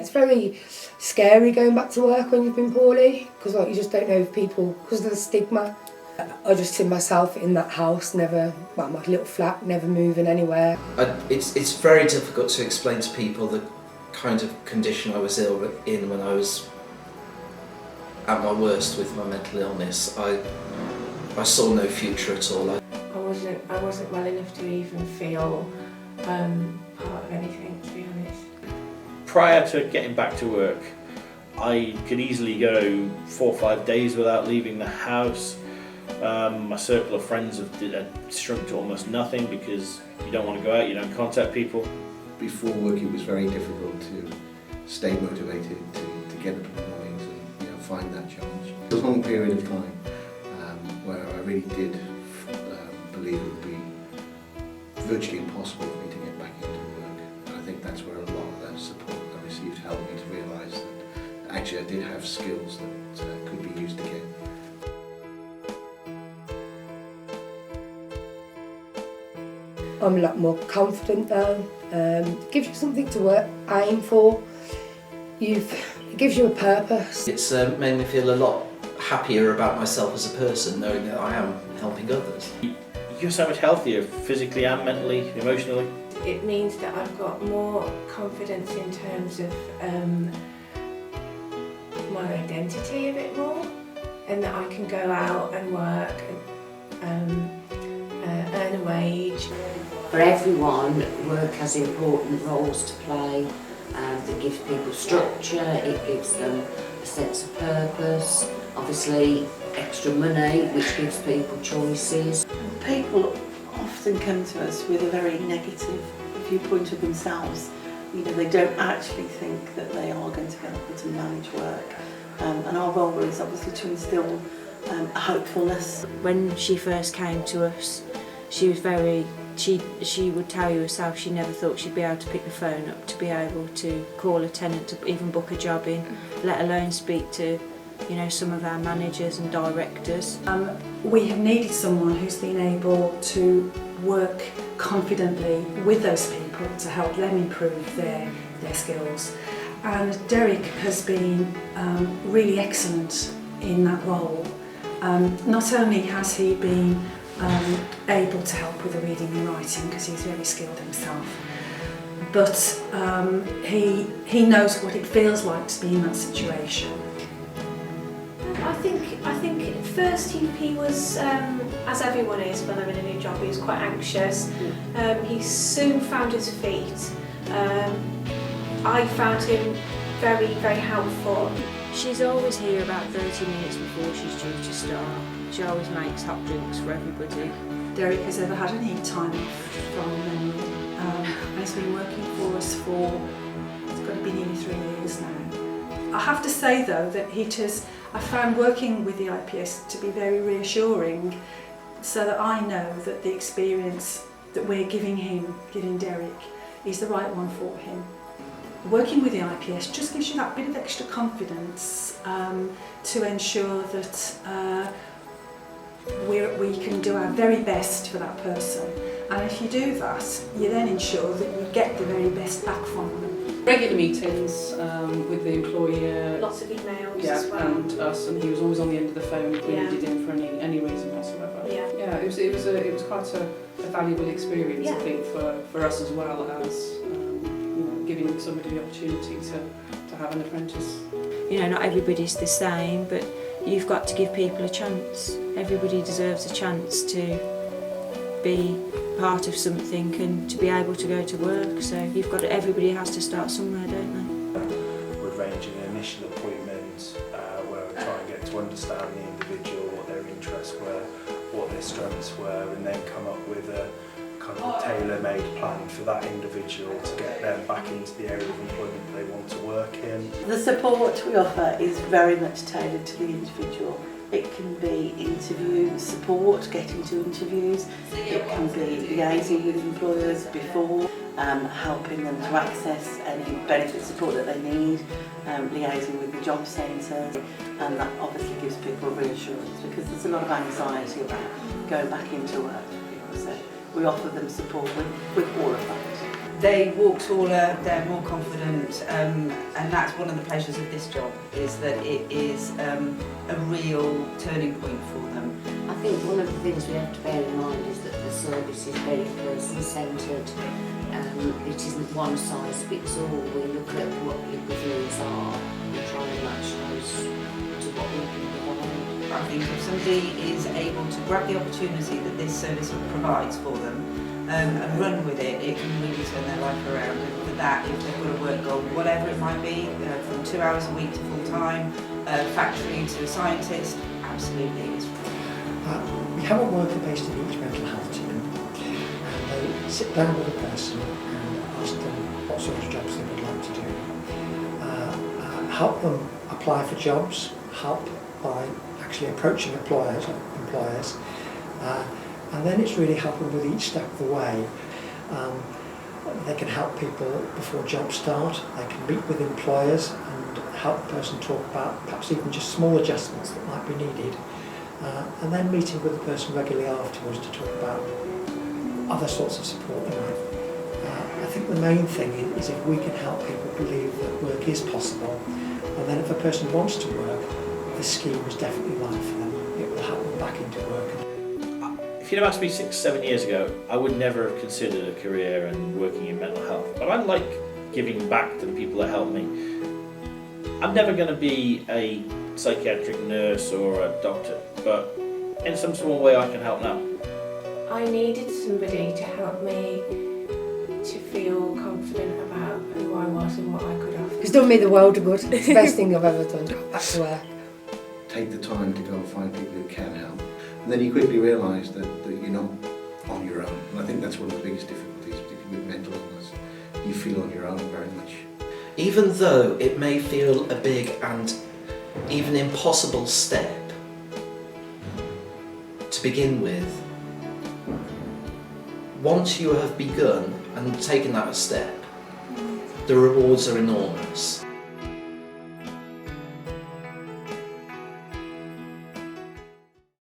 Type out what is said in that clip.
It's very scary going back to work when you've been poorly, because you just don't know if people, because of the stigma. I just see myself in that house, my little flat, never moving anywhere. It's very difficult to explain to people the kind of condition I was in when I was at my worst with my mental illness. I saw no future at all. I wasn't well enough to even feel part of anything, to be honest. Prior to getting back to work, I could easily go 4 or 5 days without leaving the house. My circle of friends have shrunk to almost nothing because you don't want to go out, you don't contact people. Before work it was very difficult to stay motivated, to get up in the mornings and find that challenge. It was a long period of time where I really did believe it would be virtually impossible for me to get back into work. And I think that's where a lot of that support I received helped me to realise that actually I did have skills that could be used again. I'm a lot more confident now. Gives you something to aim for. It gives you a purpose. It's made me feel a lot happier about myself as a person, knowing that I am helping others. You're so much healthier, physically and mentally, emotionally. It means that I've got more confidence in terms of my identity a bit more, and that I can go out and work and earn a wage. For everyone, work has important roles to play. That gives people structure, it gives them a sense of purpose, obviously extra money, which gives people choices. People often come to us with a very negative viewpoint of themselves. They don't actually think that they are going to be able to manage work. And our role is obviously to instil a hopefulness. When she first came to us, she was she would tell you herself she never thought she'd be able to pick the phone up, to be able to call a tenant, to even book a job in, let alone speak to some of our managers and directors. We have needed someone who's been able to work confidently with those people to help them improve their skills. And Derek has been really excellent in that role. Not only has he been able to help with the reading and writing because he's very skilled himself, but he knows what it feels like to be in that situation. I think at first he was, as everyone is when they're in a new job, he was quite anxious. He soon found his feet. I found him very, very helpful. She's always here about 30 minutes before she's due to start. She always makes hot drinks for everybody. Derek has ever had any time off from memory. He's been working for us for, it's got to be nearly 3 years now. I have to say though that I found working with the IPS to be very reassuring, so that I know that the experience that we're giving Derek, is the right one for him. Working with the IPS just gives you that bit of extra confidence to ensure that we can do our very best for that person. And if you do that, you then ensure that you get the very best back from them. Regular meetings with the employer. Lots of emails yeah, as well. And us, and he was always on the end of the phone if we needed him for any reason whatsoever. Yeah, it was quite a valuable experience, I think, for us as well as giving somebody the opportunity to have an apprentice. Not everybody's the same, but you've got to give people a chance. Everybody deserves a chance to be part of something and to be able to go to work. So everybody has to start somewhere, don't they? We'd arrange an initial appointment where we try and get to understand the individual, what their interests were, what their strengths were, and then come up with a kind of a tailor-made plan for that individual to get them back into the area of employment they want to work in. The support we offer is very much tailored to the individual. It can be interview support, getting to interviews. It can be liaising with employers before, helping them to access any benefit support that they need, liaising with the job centres, and that obviously gives people reassurance because there's a lot of anxiety about going back into work for people. So we offer them support with all of that. They walk taller, they're more confident, and that's one of the pleasures of this job, is that it is a real turning point for them. I think one of the things we have to bear in mind is that the service is very person-centred. It isn't one size fits all. We look at what people's needs are and try and match those to what we can provide. I think if somebody is able to grab the opportunity that this service provides for them and run with it, it can really turn their life around. And for that, if they've got a work goal, whatever it might be, from 2 hours a week to full-time, factory to a scientist, absolutely it's we have a worker based in each mental health team, and they sit down with a person and ask them what sort of jobs they would like to do. Help them apply for jobs, help by actually approaching employers, and then it's really helping with each step of the way. They can help people before jobs start, they can meet with employers and help the person talk about perhaps even just small adjustments that might be needed. And then meeting with the person regularly afterwards to talk about other sorts of support they might. I think the main thing is if we can help people believe that work is possible, and then if a person wants to work, the scheme is definitely right for them. It will help them back into work. If you'd have asked me 6-7 years ago, I would never have considered a career in working in mental health. But I like giving back to the people that help me. I'm never going to be a psychiatric nurse or a doctor, but in some small way I can help now. I needed somebody to help me to feel confident about who I was and what I could offer. It's done me the world of good. It's the best thing I've ever done. Got back to work. Take the time to go and find people who can help. And then you quickly realise that you're not on your own. And I think that's one of the biggest difficulties, particularly with mental illness. You feel on your own very much. Even though it may feel a big and even impossible step to begin with, once you have begun and taken that step, the rewards are enormous.